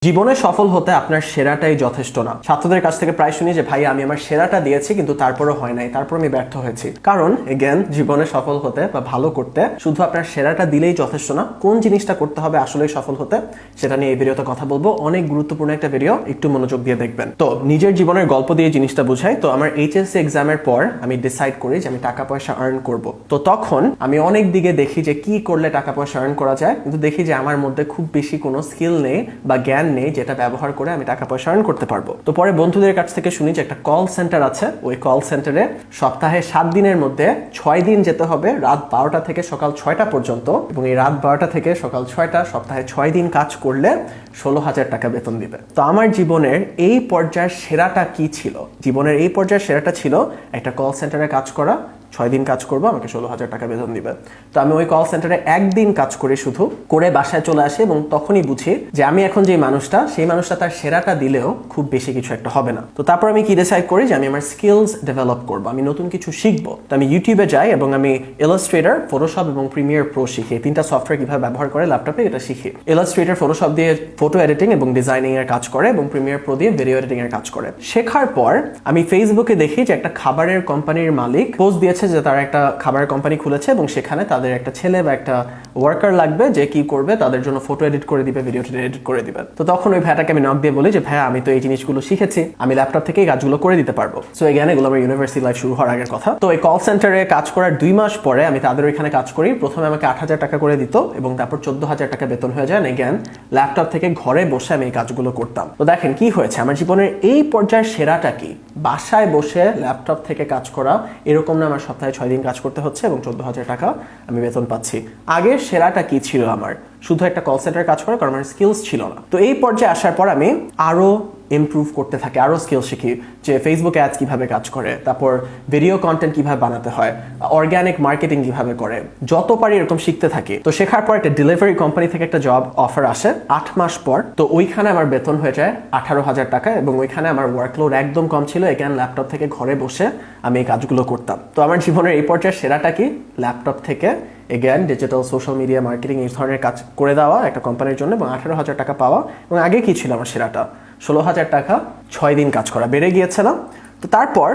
জীবনে সফল হতে আপনার সেরাটাই যথেষ্ট না। ছাত্রদের কাছ থেকে প্রায় শুনি যে ভাই আমি আমার সেরাটা দিয়েছি কিন্তু তারপরও হয় নাই, তারপর আমি ব্যর্থ হয়েছি। কারণ এগেন জীবনে সফল হতে বা ভালো করতে শুধু আপনার সেরাটা দিলেই যথেষ্ট না। কোন জিনিসটা করতে হবে আসলেই সফল হতে, সেটা নিয়ে এই ভিডিওতে কথা বলবো। অনেক গুরুত্বপূর্ণ একটা ভিডিও, একটু মনোযোগ দিয়ে দেখবেন। তো নিজের জীবনের গল্প দিয়ে জিনিসটা বুঝাই। তো আমার এইচএসসি এক্সামের পর আমি ডিসাইড করি যে আমি টাকা পয়সা আর্ন করব। তো তখন আমি অনেক দিকে দেখি যে কি করলে টাকা পয়সা আর্ন করা যায়, কিন্তু দেখি যে আমার মধ্যে খুব বেশি কোনো স্কিল নেই বা জ্ঞান নেই যেটা ব্যবহার করে আমি টাকা পয়সা আর্ন করতে পারবো। তো পরে বন্ধুদের কাছ থেকে শুনি যে একটা কল সেন্টার আছে, ওই কল সেন্টারে সপ্তাহে 7 দিনের মধ্যে 6 দিন যেতে হবে রাত 12টা থেকে সকাল 6টা পর্যন্ত, এবং এই রাত 12টা থেকে সকাল 6টা সপ্তাহে 6 দিন কাজ করলে 16,000 টাকা বেতন দিবে। তো আমার জীবনের এই পর্যায়ের সেরাটা কি ছিল? জীবনের এই পর্যায়ের সেরাটা ছিল একটা কল সেন্টারে কাজ করা, 6 দিন কাজ করবো, আমাকে 16,000 টাকা বেতন দিবে। তো আমি ওই কল সেন্টারে একদিন কাজ করি, শুধু করে বাসায় চলে আসি, এবং তখনই বুঝি যে আমি এখন যে মানুষটা, সেই মানুষটা তার সেরাটা দিলেও খুব বেশি কিছু একটা হবে না। তো তারপর আমি কি ডিসাইড করি যে আমি আমার স্কিলস ডেভেলপ করবো, আমি নতুন কিছু শিখবো। তো আমি ইউটিউবে যাই এবং আমি ইলাস্ট্রেটর, ফটোশপ এবং প্রিমিয়ার প্রো শিখি। 3টা সফটওয়্যার কিভাবে ব্যবহার করে ল্যাপটপে, এটা শিখি। ইলাস্ট্রেটর, ফটোশপ দিয়ে ফটো এডিটিং এবং ডিজাইনিং এর কাজ করে, এবং প্রিমিয়ার প্রো দিয়ে ভিডিও এডিটিং এর কাজ করে। শেখার পর আমি ফেসবুকে দেখি যে একটা খাবারের কোম্পানির মালিক পোস্ট দিয়েছে যে তারা একটা খাবারের কোম্পানি খুলেছে এবং সেখানে তাদের একটা ছেলে বা একটা ওয়ার্কার লাগবে যে কি করবে, তাদের জন্য ফটো এডিট করে দিবে, ভিডিও এডিট করে দিবে। তো তখন ওই ভাইটাকে আমি নক দিয়ে বলি যে ভাইয়া আমি তো এই জিনিসগুলো শিখেছি, আমি ল্যাপটপ থেকে এই কাজগুলো করে দিতে পারবো। সো এখানে এগুলো আমার ইউনিভার্সিটি লাইফ শুরু হওয়ার আগের কথা। তো এই কল সেন্টারে কাজ করার 2 মাস পরে আমি তাদের ওইখানে কাজ করি। প্রথমে আমাকে 8,000 টাকা করে দিত এবং তারপর 14,000 টাকা বেতন হয়ে যায়। এগেন ল্যাপটপ থেকে ঘরে বসে আমি এই কাজগুলো করতাম। তো দেখেন কি হয়েছে, আমার জীবনের এই পর্যায়ের সেরাটা কি? বাসায় বসে ল্যাপটপ থেকে কাজ করা, এরকম না আমার সপ্তাহে 6 দিন কাজ করতে হচ্ছে এবং 14,000 টাকা আমি বেতন পাচ্ছি। আগের সেরাটা কি ছিল আমার? শুধু একটা কল সেন্টারে কাজ করা, কারণ আমার স্কিলস ছিল না। তো এই পর্যায়ে আসার পর আমি আরো ইমপ্রুভ করতে থাকি, আরো স্কিল শিখি যে ফেসবুক অ্যাডস কিভাবে কাজ করে, তারপর ভিডিও কন্টেন্ট কিভাবে বানাতে হয়, অর্গানিক মার্কেটিং কিভাবে করে, যত পারি এরকম শিখতে থাকি। তো শেখার পর একটা ডেলিভারি কোম্পানি থেকে একটা জব অফার আসে 8 মাস পর। তো ওইখানে আমার বেতন হয়ে যায় 18,000 টাকা, এবং ওইখানে আমার ওয়ার্কলোড একদম কম ছিল। এখানে ল্যাপটপ থেকে ঘরে বসে আমি এই কাজগুলো করতাম। তো আমার জীবনের এই পর্যায়ের সেরাটা কি? ল্যাপটপ থেকে again digital social media marketing এই ধরনের কাজ করে দেওয়া একটা কোম্পানির জন্য, এবং 18,000 টাকা পাওয়া। এবং আগে কি ছিল আমার সেরাটা? 16,000 টাকা 6 দিন কাজ করা, বেড়ে গিয়েছিলাম। তো তারপর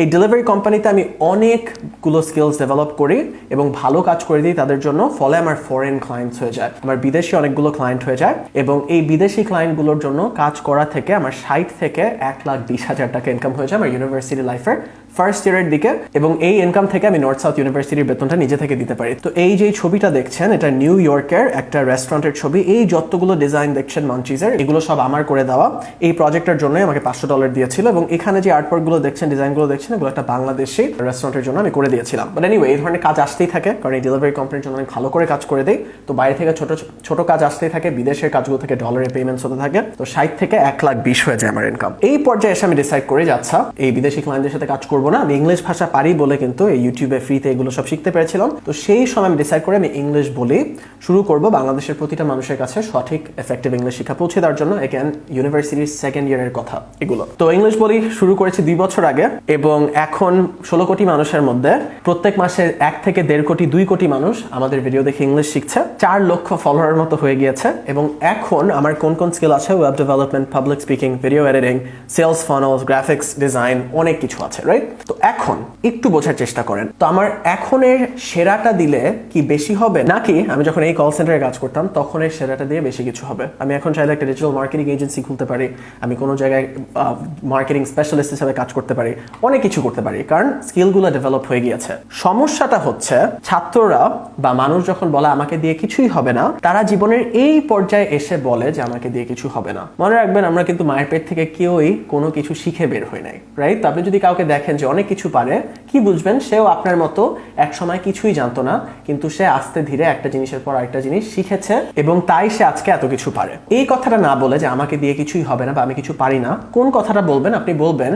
এই ডেলিভারি কোম্পানিতে আমি অনেকগুলো স্কিলস ডেভেলপ করি এবং ভালো কাজ করে দিই তাদের জন্য। ফলে আমার ফরেন ক্লায়েন্টস হয়ে যায়, আমার বিদেশি অনেকগুলো ক্লায়েন্ট হয়ে যায়, এবং এই বিদেশি ক্লায়েন্টগুলোর জন্য কাজ করা থেকে আমার 60 থেকে 1,20,000 টাকা ইনকাম হয়ে যায় আমার ইউনিভার্সিটি লাইফের ফার্স্ট ইয়ারের দিকে। এবং এই ইনকাম থেকে আমি নর্থ সাউথ ইউনিভার্সিটির বেতনটা নিজে থেকে দিতে পারি। তো এই যে ছবিটা দেখছেন, এটা নিউ ইয়র্কের একটা রেস্টুরেন্টের ছবি। এই যতগুলো ডিজাইন দেখছেন মঞ্চিজের, এগুলো সব আমার করে দেওয়া। এই প্রজেক্টের জন্য আমাকে $500 দিয়েছিল, এবং এখানে যে আর্টওয়ার্কগুলো দেখছেন, ডিজাইনগুলো দেখছেন, এগুলো একটা বাংলাদেশি রেস্টুরেন্টের জন্য আমি করে দিয়েছিলাম। বাট এনিওয়ে, এই ধরনের কাজ আসতেই থাকে, কারণ এই ডেলিভারি কোম্পানির জন্য অনেক ভালো করে কাজ করে দেয়। তো বাইরে থেকে ছোট ছোট কাজ আসতেই থাকে, বিদেশের কাজগুলো থেকে ডলারে পেমেন্টস হতে থাকে। তো 60 থেকে 1,20,000 হয়ে যায় আমার ইনকাম। এই পর্যায়ে এসে আমি ডিসাইড করি যে আচ্ছা, এই বিদেশি ক্লায়েন্টদের সাথে কাজ করবো না। আমি ইংলিশ ভাষা পারি বলে কিন্তু এই ইউটিউবে ফ্রিতে এগুলো সব শিখতে পেরেছিলাম। তো সেই সময় আমি ডিসাইড করে আমি ইংলিশ বলি শুরু করব, বাংলাদেশের প্রতিটা মানুষের কাছে সঠিক এফেক্টিভ ইংলিশ শিক্ষা পৌঁছে দেওয়ার জন্য। এগেন ইউনিভার্সিটির 2nd ইয়ারের কথা এগুলো। তো ইংলিশ বলি শুরু করেছি 2 বছর আগে, এবং এখন 16 কোটি মানুষের মধ্যে প্রত্যেক মাসে 1 থেকে 1.5 কোটি 2 কোটি মানুষ আমাদের ভিডিও দেখে ইংলিশ শিখছে। 4 লক্ষ ফলোয়ারের মতো হয়ে গিয়েছে। এবং এখন আমার কোন কোন স্কিল আছে? Web development, public speaking, video editing, sales funnels, graphics design, অনেক কিছু আছে, রাইট? তো এখন একটু বোঝার চেষ্টা করেন, তো আমার এখনের সেরাটা দিলে কি বেশি হবে, নাকি আমি যখন এই কল সেন্টারে কাজ করতাম তখন এর সেরাটা দিয়ে বেশি কিছু হবে? আমি এখন চাইলে একটা ডিজিটাল মার্কেটিং এজেন্সি খুলতে পারি, আমি কোনো জায়গায় মার্কেটিং স্পেশালিস্ট হিসেবে কাজ করতে পারি, অনেক কিছু করতে পারি, কারণ স্কিলগুলো ডেভেলপ হয়ে গিয়েছে। সমস্যাটা হচ্ছে ছাত্ররা বা মানুষ যখন বলে আমাকে দিয়ে কিছুই হবে না, তারা জীবনের এই পর্যায়ে এসে বলে যে আমাকে দিয়ে কিছু হবে না। মনে রাখবেন, আমরা কিন্তু মায়ের পেট থেকে কেউই কোনো কিছু শিখে বের হই নাই, রাইট? আপনি যদি কাউকে দেখেন যে অনেক কিছু পারে, কি বুঝবেন সেও আপনার মতো এক সময় কিছুই জানতো না, কিন্তু সে আস্তে ধীরে একটা জিনিসের পর আরেকটা জিনিস শিখেছে, এবং তাই সে আজকে এত কিছু পারে। এই কথাটা না বলে যে আমাকে দিয়ে কিছুই হবে না বা আমি কিছু পারি না, কোন কথাটা বলবেন? আপনি বলবেন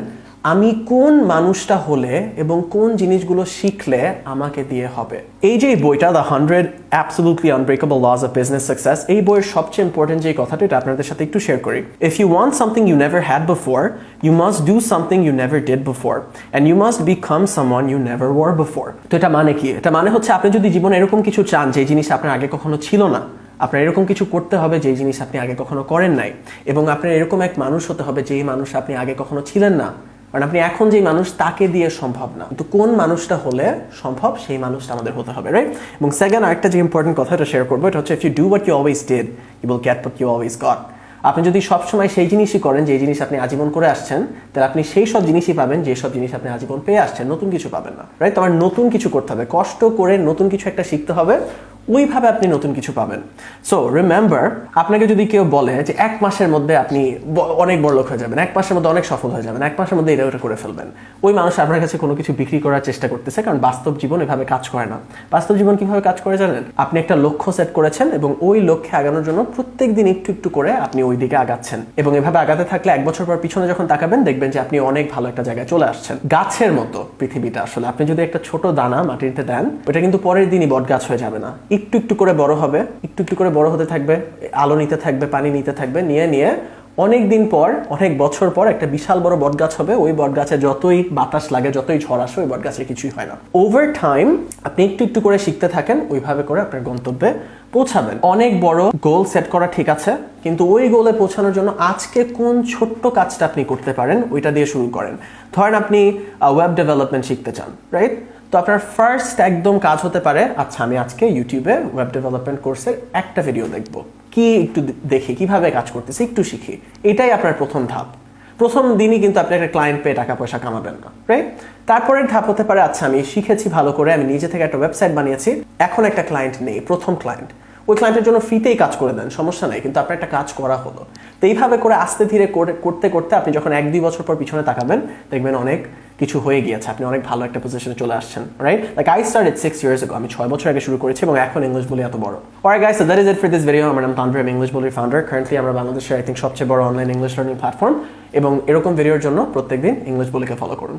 আমি কোন মানুষটা হলে এবং কোন জিনিসগুলো শিখলে আমাকে দিয়ে হবে। এই যে বইটা the 100 Absolutely Unbreakable Laws of Business Success, এই বইয়ের সবচেয়ে ইম্পর্টেন্ট যে কথাটা, এটা আপনাদের সাথে একটু শেয়ার করি। If you want something you never had before, you must do something you never did before, and you must become someone you never were before. তো এটা মানে কি? এটা মানে হচ্ছে আপনি যদি জীবনে এরকম কিছু চান যে জিনিস আপনার আগে কখনো ছিল না, আপনার এরকম কিছু করতে হবে যেই জিনিস আপনি আগে কখনো করেন নাই, এবং আপনার এরকম এক মানুষ হতে হবে যেই মানুষ আপনি আগে কখনো ছিলেন না। কারণ আপনি এখন যেই মানুষ তাকে দিয়ে সম্ভব না, কিন্তু কোন মানুষটা হলে সম্ভব সেই মানুষটা আমাদের হতে হবে, রাইট? এবং সেকেন্ড আরেকটা যে ইম্পর্টেন্ট কথা এটা শেয়ার করবো, এটা হচ্ছে if you do what you always did you will get what you always got. আপনি যদি সবসময় সেই জিনিসই করেন যে জিনিস আপনি আজীবন করে আসছেন, তাহলে আপনি সেই সব জিনিসই পাবেন যে সব জিনিস আপনি আজীবন পেয়ে আসছেন, নতুন কিছু পাবেন না, রাইট? তোমার নতুন কিছু করতে হবে, কষ্ট করে নতুন কিছু একটা শিখতে হবে, ওইভাবে আপনি নতুন কিছু পাবেন। সো রিমেম্বার, আপনাকে যদি কেউ বলে যে 1 মাসের মধ্যে আপনি অনেক বড় লোক হয়ে যাবেন, 1 মাসের মধ্যে অনেক সফল হয়ে যাবেন, 1 মাসের মধ্যে এটা ওটা করে ফেলবেন, ওই মানুষ আপনার কাছে কোনো কিছু বিক্রি করার চেষ্টা করতেছে, কারণ বাস্তব জীবন এভাবে কাজ করে না। বাস্তব জীবন কিভাবে কাজ করে জানেন? আপনি একটা লক্ষ্য সেট করেছেন এবং ওই লক্ষ্যে আগানোর জন্য প্রত্যেক দিন একটু একটু করে আপনি ওই দিকে আগাচ্ছেন, এবং এভাবে আগাতে থাকলে 1 বছর পর পিছনে যখন তাকাবেন দেখবেন যে আপনি অনেক ভালো একটা জায়গায় চলে আসছেন। গাছের মতো পৃথিবীটা আসলে, আপনি যদি একটা ছোট দানা মাটিতে দেন, ওটা কিন্তু পরের দিনই বট গাছ হয়ে যাবে না, একটু একটু করে বড় হবে, একটু একটু করে বড় হতে থাকবে, আলো নিতে থাকবে, পানি নিতে থাকবে, নিয়ে নিয়ে অনেক দিন পর, অনেক বছর পর একটা বিশাল বড় বট গাছ হবে। ওই বট গাছে যতই বাতাস লাগে, যতই ঝড় আসে, ওই বট গাছের কিছুই হয় না। ওভার টাইম আপনি একটু একটু করে শিখতে থাকেন, ওইভাবে করে আপনার গন্তব্যে পৌঁছাবেন। অনেক বড় গোল সেট করা ঠিক আছে, কিন্তু ওই গোলে পৌঁছানোর জন্য আজকে কোন ছোট্ট কাজটা আপনি করতে পারেন ওইটা দিয়ে শুরু করেন। ধরেন আপনি ওয়েব ডেভেলপমেন্ট শিখতে চান, রাইট? তো আপনার ফার্স্ট একদম কাজ হতে পারে, আচ্ছা আমি আজকে ইউটিউবে ওয়েব ডেভেলপমেন্ট কোর্সের একটা ভিডিও দেখব, কি একটু দেখি কিভাবে কাজ করতেছে, একটু শিখি। এটাই আপনার প্রথম ধাপ। প্রথম দিনই কিন্তু আপনি একটা ক্লায়েন্ট পেয়ে টাকা পয়সা কামাবেন না, রাইট? তারপরের ধাপ হতে পারে, আচ্ছা আমি শিখেছি ভালো করে, আমি নিজে থেকে একটা ওয়েবসাইট বানিয়েছি, এখন একটা ক্লায়েন্ট নেই, প্রথম ক্লায়েন্ট। ওই ক্লায়েন্টের জন্য ফ্রিতেই কাজ করে দেন, সমস্যা নাই, কিন্তু আপনার একটা কাজ করা হলো। তো এইভাবে করে আস্তে ধীরে করতে করতে আপনি যখন 1-2 বছর পর পিছনে তাকাবেন, দেখবেন অনেক কিছু হয়ে গিয়েছে, আপনি অনেক ভালো একটা পজিশনে চলে আসছেন, right? Like I started 6 years ago, আমি 6 বছর আগে শুরু করেছি এবং এখন ইংলিশ বলি এত বড়। Alright guys, so that is it for this video. আমার নাম তানভীর, আমি ইংলিশ বলির ফাউন্ডার। কারেন্টলি আমরা বাংলাদেশের আই থিংক সবচেয়ে বড় অনলাইন ইংলিশ লার্নিং প্ল্যাটফর্ম, এবং এরকম ভিডিওর জন্য প্রত্যেকদিন ইংলিশ বলিকে ফলো করুন।